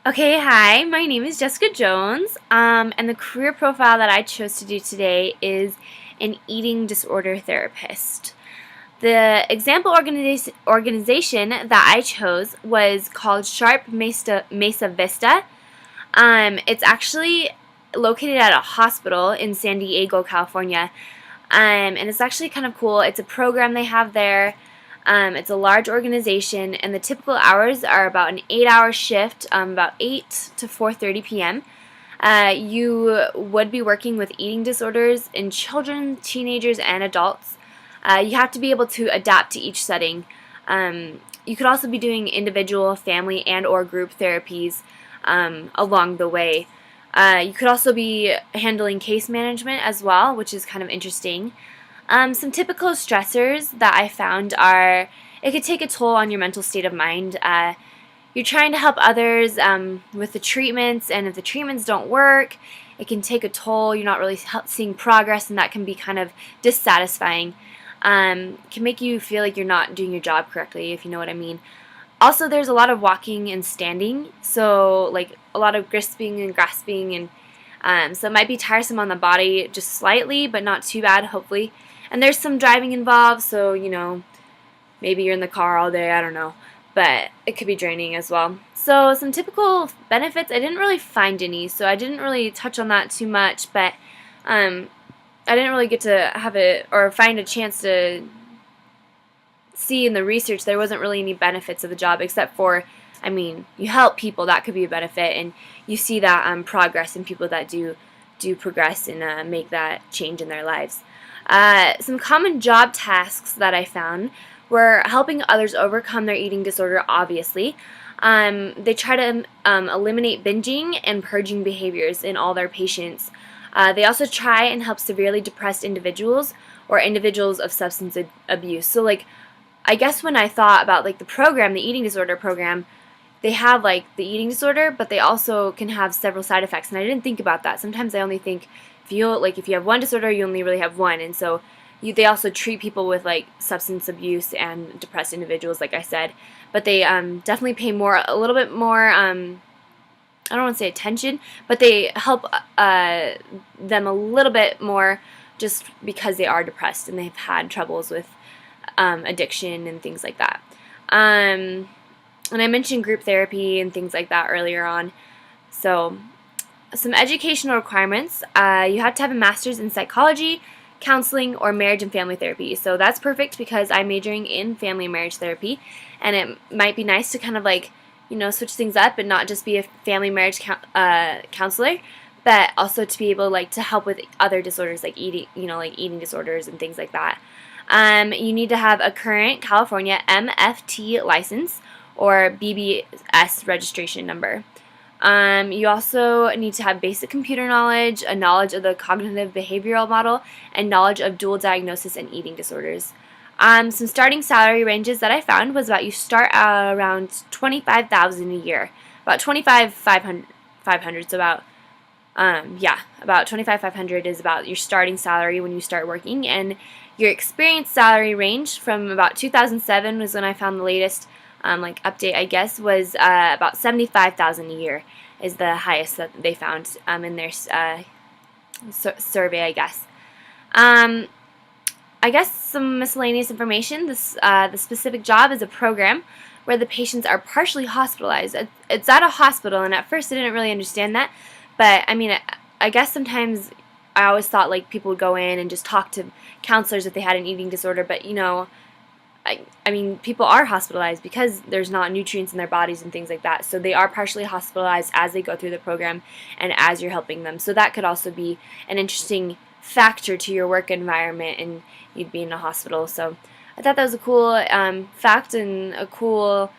Okay, hi, my name is Jessica Jones, and the career profile that I chose to do today is an eating disorder therapist. The example organization that I chose was called Sharp Mesa Vista. It's actually located at a hospital in San Diego, California, and it's actually kind of cool. It's a program they have there. It's a large organization, and the typical hours are about an 8-hour shift, about 8 to 4:30 p.m. You would be working with eating disorders in children, teenagers, and adults. You have to be able to adapt to each setting. You could also be doing individual, family, and/or group therapies along the way. You could also be handling case management as well, which is kind of interesting. Some typical stressors that I found are it could take a toll on your mental state of mind. You're trying to help others with the treatments, and if the treatments don't work, it can take a toll. You're not really seeing progress, and that can be kind of dissatisfying. Can make you feel like you're not doing your job correctly, if you know what I mean. Also, there's a lot of walking and standing, so like a lot of grasping and so it might be tiresome on the body just slightly, but not too bad, hopefully. And there's some driving involved, so maybe you're in the car all day, I don't know, but it could be draining as well. So some typical benefits, I didn't really find any, so I didn't really touch on that too much, but I didn't really get to have it or find a chance to see in the research. There wasn't really any benefits of the job except for, you help people, that could be a benefit, and you see that progress in people that do progress and make that change in their lives. Some common job tasks that I found were helping others overcome their eating disorder, obviously. They try to eliminate binging and purging behaviors in all their patients. They also try and help severely depressed individuals or individuals of substance abuse. So, I guess when I thought about the program, the eating disorder program, they have the eating disorder, but they also can have several side effects, and I didn't think about that. Sometimes I only think if you have one disorder, you only really have one, and so they also treat people with substance abuse and depressed individuals, like I said, but they definitely pay a little bit more. I don't want to say attention, but they help them a little bit more just because they are depressed and they've had troubles with addiction and things like that. And I mentioned group therapy and things like that earlier on. So, some educational requirements. You have to have a master's in psychology, counseling, or marriage and family therapy. So that's perfect because I'm majoring in family and marriage therapy, and it might be nice to kind of switch things up and not just be a family marriage counselor, but also to be able to help with other disorders like eating disorders and things like that. You need to have a current California MFT license or BBS registration number. You also need to have basic computer knowledge, a knowledge of the cognitive behavioral model, and knowledge of dual diagnosis and eating disorders. Some starting salary ranges that I found was you start around $25,000 a year, about $25,500. So about $25,500 is about your starting salary when you start working, and your experience salary range from about 2007 was when I found the latest update, I guess, was about $75,000 a year is the highest that they found in their survey, I guess. I guess some miscellaneous information. The specific job is a program where the patients are partially hospitalized. It's at a hospital, and at first I didn't really understand that, but I guess sometimes I always thought people would go in and just talk to counselors if they had an eating disorder, but people are hospitalized because there's not nutrients in their bodies and things like that. So they are partially hospitalized as they go through the program and as you're helping them. So that could also be an interesting factor to your work environment, and you'd be in a hospital. So I thought that was a cool fact and a cool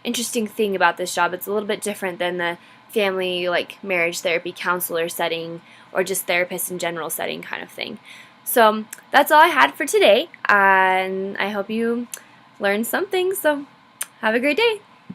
interesting thing about this job. It's a little bit different than the family marriage therapy counselor setting or just therapist in general setting kind of thing. So that's all I had for today, and I hope you learned something. So have a great day.